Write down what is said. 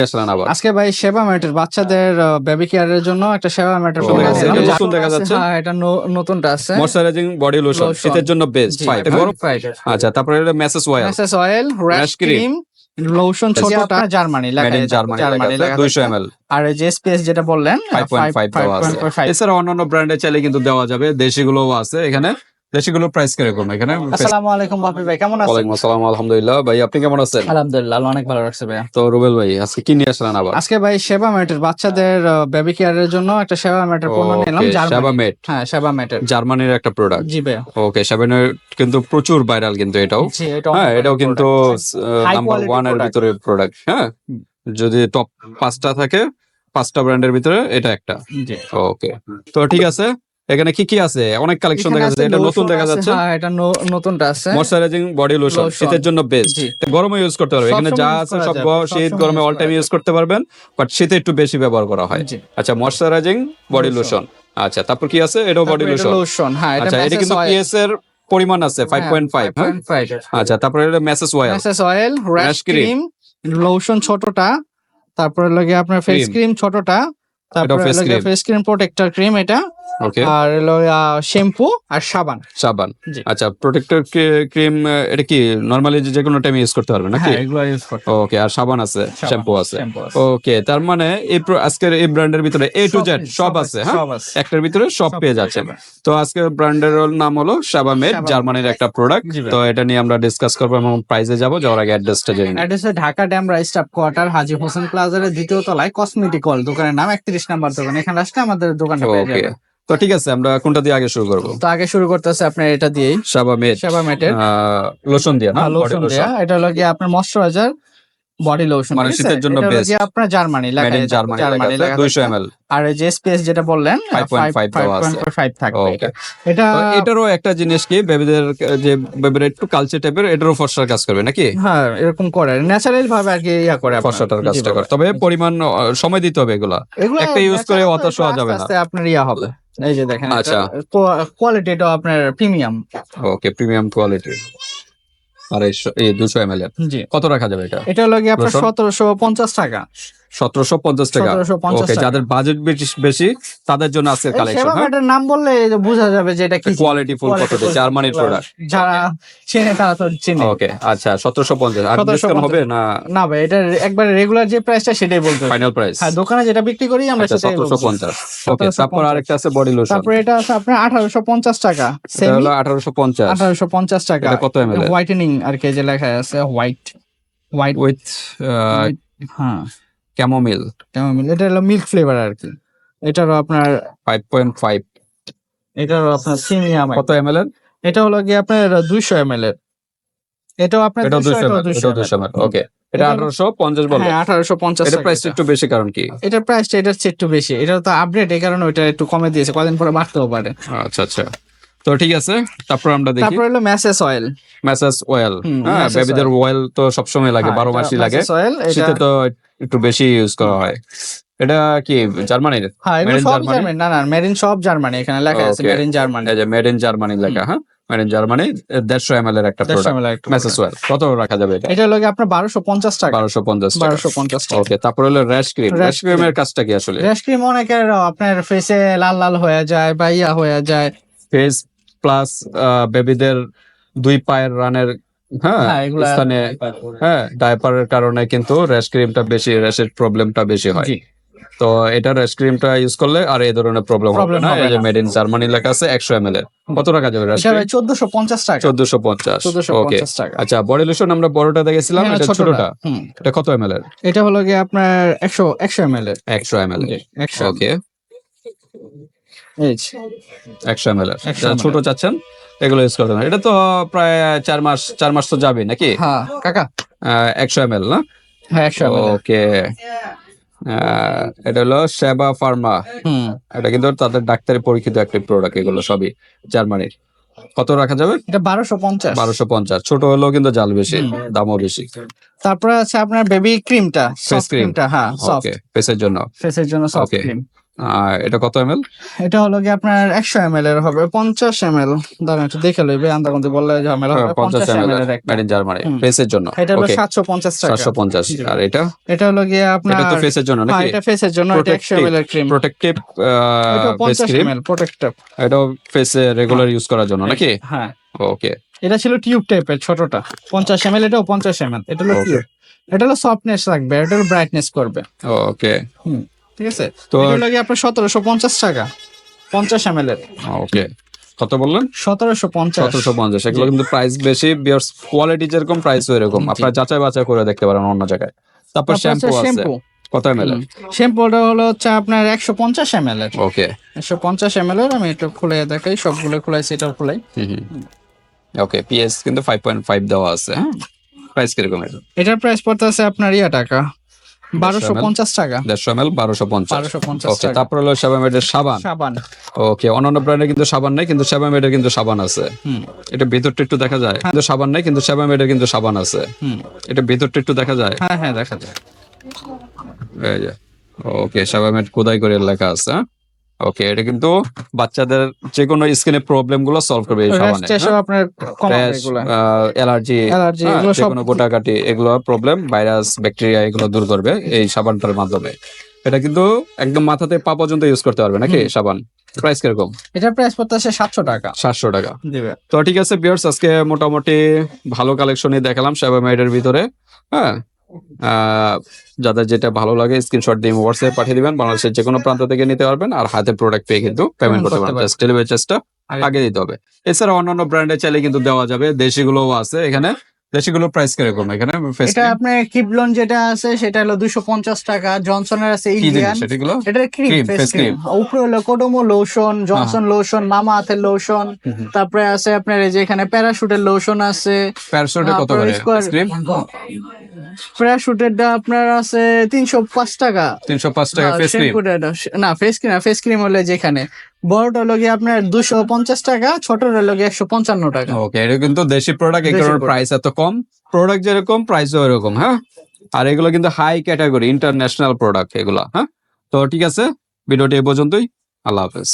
আসলেন আবার আজকে ভাই সেবা ম্যাটের বাচ্চাদের বেবি কেয়ারের জন্য একটা সেবা ম্যাটের ও, এটা নতুন দেখা যাচ্ছে। হ্যাঁ, এটা নতুনটা আছে। Moisturising body lotion Lotion। শীতের জন্য বেস্ট জি, এটা গরম আচ্ছা তারপরে এটা massage oil massage oil, rash Rash cream। Cream, lotion ছোটটা জার্মানি লেখা মেড ইন আছে, জার্মানি লেখা আছে, 200 ml আর এই যে স্পেস যেটা বললেন 5.5 দেওয়া আছে। 5.5। এছাড়া অন্যান্য ব্র্যান্ডে চাইলে কিন্তু দেওয়া যাবে, দেশিগুলোও আছে এখানে। দেশিগুলোর প্রাইস কিরকম এখানে? আসসালামু আলাইকুম বাপি ভাই, কেমন আছেন? ওয়ালাইকুম আসসালাম, আলহামদুলিল্লাহ। ভাই আপনি কেমন আছেন? আলহামদুলিল্লাহ, আল্লাহ অনেক ভালো রাখছে ভাই। তো রুবেল ভাই আজকে কি নিয়ে আসলেন আবার? আজকে ভাই সেবা ম্যাটের বাচ্চাদের বেবি কেয়ারের জন্য একটা সেবা ম্যাটের পণ্য নিলাম, Okay, জার্মানি। সেবা মেট হ্যাঁ, সেবা ম্যাটের। জার্মানির একটা প্রোডাক্ট। জি ভাই। ওকে, সেভেনের কিন্তু প্রচুর ভাইরাল কিন্তু এটাও। জি, এটা হ্যাঁ, এটাও কিন্তু High নাম্বার quality 1 এর product। ভিতরে প্রোডাক্ট। হ্যাঁ, যদি টপ 5টা থাকে, 5টা ব্র্যান্ডের ভিতরে এটা একটা। জি। ওকে, তো ঠিক আছে। এখানে কি কি আছে? অনেক কালেকশন দেখা যাচ্ছে। এটা নতুন দেখা যাচ্ছে। হ্যাঁ, এটা নতুনটা আছে। Moisturising body lotion Lotion। শীতের জন্য বেস্ট। জি। গরমে ইউজ করতে পারবে। এখানে যা সবসময় use আছে করা সব যাবে, শীত সবসময় গরমে use অল টাইম করা ইউজ করতে পারবেন, বাট শীতে একটু বেশি ব্যবহার করা হয়। জি। আচ্ছা, ময়শ্চারাইজিং বডি লোশন। আচ্ছা, তারপর কি আছে? এটাও বডি তারপরে এটা লোশন। লোশন, হ্যাঁ, এটা আচ্ছা, এটা কিন্তু পিএস এর পরিমাণ আছে 5.5। হ্যাঁ, 5.5। আচ্ছা, তারপরে এটা massage oil massage oil, rash Rash cream। Cream, lotion ছোটটা, তারপরে লাগে আপনার ফেস Cream। ক্রিম ছোটটা, তারপরে face লাগে cream। Face cream protector cream এটা, ওকে, আর হলো শ্যাম্পু আর সাবান। সাবান। জি। আচ্ছা, প্রোটেক্টর ক্রিম এটা কি নরমালি যে কোনো টাইমে ইউজ করতে পারবে নাকি? হ্যাঁ, এগুলো ইউজ করতে ওকে, আর সাবান আছে, সাবান, শ্যাম্পু আছে। শ্যাম্পু আছে। ওকে, তার মানে এই আজকের এই ব্র্যান্ডের ভিতরে A to Z সব আছে। হ্যাঁ, সব আছে। একটার ভিতরে সব পেয়ে যাচ্ছেন। তো আজকের ব্র্যান্ডের নাম হলো সাবামেড, Sebamed। জার্মানির একটা প্রোডাক্ট। জি ভাই। তো এটা নিয়ে আমরা ডিসকাস করবো এবং প্রাইসে যাবো, যাওয়ার আগে অ্যাড্রেসটা জেনে নিই। Address Dhaka Demra staff quarter, হাজী হোসেন প্লাজার দ্বিতীয় তলায়, কসমেটিক হল, দোকানের নাম 31 নাম্বার দোকান। এখানে আসলে আমাদের দোকানটা পেয়ে ওকে, যাবেন। তো ঠিক আছে, আমরা কোনটা দিয়ে আগে শুরু করবো? তো আগে শুরু করতেছে আপনার এটা দিয়েই, সাবামেড সেবা ম্যাটের লোশন দিয়ে না? লোশন দেয়া। এটা হলো গিয়ে আপনার ময়শ্চারাইজার বডি লোশন, মানে শীতের জন্য best। আপনার জার্মানি লেখা মেড ইন আছে, জার্মানি লেখা আছে, 200 ml আর এই যে স্পেস যেটা বললেন 5.5 দেওয়া আছে। 5.5 থাকবে Okay। এটা। এটা তো এটারও একটা জিনিস কি, বেবিদের যে বেবিরা একটু কালচে টাইপের, এটারও ফর্সার কাজ করবে নাকি? হ্যাঁ, এরকম করে ন্যাচারাল ভাবে আর কি ইয়া করে আপনার। ফর্সাটার জি কাজটা বাবা। করে, তবে পরিমাণ সময় দিতে হবে এগুলা। এগুলো একটা ইউজ করে natural অত তো শোয়া আস্তে যাবে না। আস্তে আপনার ইয়া হবে। এই যে দেখেন, আচ্ছা। কোয়ালিটিটা আপনার প্রিমিয়াম। ওকে, প্রিমিয়াম কোয়ালিটি। আর এই 200 ml এর জি। কত রাখা যাবে এটা? এটা হলো গিয়ে আপনার লোশন? 1750 টাকা। 1750 টাকা। 1750 ওকে, টাকা। যাদের বাজেট বেশি তাদের জন্য আজকের এই কালেকশন। সেবা হ্যাঁ, ম্যাটের নাম বললে বোঝা যাবে যে এটা কি কোয়ালিটি ফুল কত quality full জার্মানির প্রোডাক্ট। যারা চেনে তারা তো চেনে। ওকে, আচ্ছা, 1750। আর 1750 ডিসকাউন্ট হবে না? না ভাই, এটা একবারে রেগুলার যে প্রাইসটা সেটাই বলতে হবে। Final price? হ্যাঁ, দোকানে যেটা বিক্রি করি আমরা আচ্ছা, সেটাই বলবো। 1750। ওকে, তারপর 1750। আরেকটা আছে বডি লোশন। তারপরে এটা আছে আপনার 1850 টাকা। এটা সেমি হলো 1850 1850 টাকা। এটা কত ml এর? হোয়াইটেনিং আর কি যে লেখা আছে হোয়াইট উইথ হ্যাঁ, ক্যামোমিল কেমন মিল, এটা হলো মিল্ক ফ্লেভার আর কি। এটারও আপনার 5.5। এটারও আপনার প্রিমিয়াম। কত ml এর? এটা হলো গিয়ে আপনার 200 ml এর। এটাও আপনার এটা 200 ml, এটা 200 200 ml। ওকে, এটা এটা- 1850 বলে। হ্যাঁ, 1850 এটা টাকা। প্রাইসটা একটু বেশি, কারণ কি? এটার প্রাইসটা এটার চেয়ে একটু বেশি। এটা তো আপডেট, এই কারণে ওটা একটু কমে দিয়েছে, কদিন পরে বাড়তেও পারে। আচ্ছা আচ্ছা, তো ঠিক আছে। তারপর আমরা দেখি তারপর হলো মেসেস অয়েল। মেসাজ অয়েল। হ্যাঁ, Masses বেবিদের অয়েল তো সবসময় লাগে, 12 মাসই লাগে। অয়েল শীতে তো একটু বেশি ইউজ করা হয়। এটা কি জার্মানির? হ্যাঁ, এগুলো Made in সব Germany? জার্মানি। না না, মেড ইন সব জার্মানি, এখানে লেখা আছে Okay। Made in Germany. এই যে মেড ইন জার্মানি লেখা। হ্যাঁ, মেড ইন জার্মানি, 150 ml এর একটা 150 প্রোডাক্ট। ml একটা মেসাজ অয়েল কত রাখা যাবে এটা? এটা হলো গিয়ে আপনার 1250 টাকা। 1250 টাকা। 1250 টাকা। ওকে, তারপর হলো র্যাশ ক্রিম। Rash র্যাশ ক্রিমের কাজটা কি আসলে? র্যাশ ক্রিম অনেকের আপনার ফেসে লাল লাল হয়ে যায় বা ইয়া হয়ে যায়। ফেস প্লাস বেবিদের 2 পায়ের রানের, হ্যাঁ, হ্যাঁ, এগুলা স্থানে, হ্যাঁ, ডায়াপারের কারণে কিন্তু র্যাশ ক্রিমটা বেশি, র্যাশের প্রবলেমটা বেশি হয়। জি। তো এটা র্যাশ ক্রিমটা ইউজ করলে আর এই ধরনের প্রবলেম হবে Problem না। হবে এই যে না। মেড ইন জার্মানি লেখা আছে, 100 ml এর। কত টাকা যাবে র্যাশ এটা ক্রিম? ভাই 1450 টাকা। 1450। ওকে, 1450 টাকা। আচ্ছা, বডি লোশন আমরা বড়টা দেখেছিলাম, হ্যাঁ, এটা ছোটটা। হুম। এটা কত ml এর? এটা হলো গিয়ে আপনার 100 ml এর। 100 ml এর। 100 ওকে, এই যে। 100 ml এর। 100 যারা ml ছোট চাচ্ছেন এগুলো ইউজ করতে পারেন। এটা তো প্রায় 4 মাস তো যাবে নাকি? হ্যাঁ কাকা, 100 ml না? হ্যাঁ 100 ml এর। ওকে, এটা হলো সেবা ফার্মা। হুম। এটা কিন্তু তাদের ডাক্তারি পরীক্ষিত একটা প্রোডাক্ট, এগুলো সবই জার্মানির। কত রাখা যাবে? এটা 1250। 1250। ছোট হলেও কিন্তু জাল বেশি, দামও বেশি। তারপরে আছে আপনার বেবি ক্রিমটা, Face সফট cream। ক্রিমটা, হ্যাঁ সফট, ওকে, ফেসের জন্য। ফেসের জন্য সফট Okay। ক্রিম। এটা কত ml? এটা হলো কি আপনার 100 ml এর হবে, 50 ml। দাঁড়ান একটু দেখে লইবে, আন্দাগন্দি বললে ঝামেলা হবে। 50 50 ml ml এর একটা। মেড ইন জার্মানি হুম। ফেসের জন্য। এটা হলো ওকে 750 টাকা। 750। জি। আর এটা এটা হলো গিয়ে আপনার, এটা তো ফেসের জন্য হ্যাঁ নাকি? এটা ফেসের জন্য, এটা 100 ml এর ক্রিম। প্রোটেক্টিভ এটা ফেস 50 ক্রিম। ml protector. এটাও ফেসে রেগুলার ইউজ করার জন্য নাকি? হ্যাঁ ওকে এটা ছিল টিউব টাইপের ছোটটা, 50 ml, এটাও 50 ml। এটা হলো ওকে টিউব। এটা হলো সফটনেস রাখবে, এটা হলো ব্রাইটনেস করবে। ওকে হুম, ঠিক আছে। তো এটা হলো গিয়ে আপনার 1750 টাকা, 50 ml এর। ওকে কত বললেন? 1750। 1750। এগুলো কিন্তু প্রাইস বেশি, বিয়ার্স কোয়ালিটি যেরকম প্রাইসও এরকম, জি। আপনারা যাচাই বাছাই করে দেখতে পারেন অন্য জায়গায়। তারপর শ্যাম্পু আছে শ্যাম্পু। কত ml এর? শ্যাম্পুটা হলো হচ্ছে আপনার 150 ml এর। ওকে 150 ml এর। আমি একটু খুলে দেখাই, সবগুলো খুলাইছি, এটাও খুলাই। ওকে পিএস কিন্তু 5.5 দেওয়া আছে। হ্যাঁ প্রাইস কিরকম এটা? এটার প্রাইস পড়তে আছে আপনার টাকা 1250 টাকা। 150 ml 1250। 1250 ওকে টাকা। তারপর হলো সেবামেডের সাবান। সাবান। ওকে অন্যান্য ব্র্যান্ডের কিন্তু সাবান নাই, কিন্তু সেবামেডের কিন্তু সাবান আছে। হুম এটা ভিতরটা একটু দেখা যায়, কিন্তু সাবান নাই, কিন্তু সেবামেডের কিন্তু সাবান আছে। হুম এটা ভিতরটা একটু দেখা যায়। হ্যাঁ হ্যাঁ দেখা যায়। এই যে ওকে সেবামেড খোদাই করে লেখা আছে। হ্যাঁ ওকে এটা কিন্তু বাচ্চাদের যে কোনো স্কিনের প্রবলেম গুলো সলভ করবে এই সাবানে। টেস্ট আপনার কমাবে এগুলা। অ্যালার্জি অ্যালার্জি এগুলো যে সব। কোনো গোটাকাটি এগুলো প্রবলেম, ভাইরাস ব্যাকটেরিয়া এগুলো দূর করবে এই সাবানটার মাধ্যমে। এটা কিন্তু একদম মাথাতে পা পর্যন্ত ইউজ করতে পারবে নাকি সাবান? প্রাইস কিরকম? এটার প্রাইস পড়তে আছে 700 টাকা। 700 টাকা দিবে। তো ঠিক আছে ভিউয়ার্স, আজকে মোটামুটি ভালো কালেকশনই দেখালাম সেবামেডের ভিতরে। হ্যাঁ যাদের যেটা ভালো লাগে স্ক্রিনশট দিয়ে হোয়াটসঅ্যাপে পাঠিয়ে দিবেন, বাংলাদেশের যে কোনো প্রান্ত থেকে নিতে পারবেন, আর হাতে প্রোডাক্ট পেয়ে কিন্তু পেমেন্ট করতে পারবেন। জাস্ট ডেলিভারি চার্জটা আগে দিতে হবে। এছাড়া অন্যান্য ব্র্যান্ডে চাইলে কিন্তু দেওয়া যাবে, দেশিগুলোও আছে এখানে। দেশিগুলোর প্রাইস কিরকম এখানে? এটা আপনার কিপলন যেটা আছে সেটা হলো 250 টাকা। জনসনের আছে ইন্ডিয়ান, সেগুলো এটা ক্রিম, ফেস ক্রিম। উপরে হলো কোডোমো লোশন, জনসন লোশন, মামা আর্থের লোশন। তারপরে আছে আপনার এই যে এখানে প্যারাশুটের লোশন আছে। প্যারাশুটে কত করে ক্রিম? প্যারাশুটেরটা আপনার আছে 305 টাকা। 305 টাকা ফেস ক্রিম? না ফেস ক্রিম না, ফেস ক্রিম হলে যেখানে বড়টা হলো গিয়ে আপনার 250 টাকা, ছোটটা হলো গিয়ে 155 টাকা। ওকে এটা কিন্তু দেশি প্রোডাক্ট, এই কারণে প্রাইস এত কম। প্রোডাক্ট যেরকম প্রাইসও এরকম। হ্যাঁ আর এগুলো কিন্তু হাই ক্যাটাগরি ইন্টারন্যাশনাল প্রোডাক্ট এগুলো। হ্যাঁ তো ঠিক আছে, ভিডিওটি এই পর্যন্তই। আল্লাহ হাফেজ।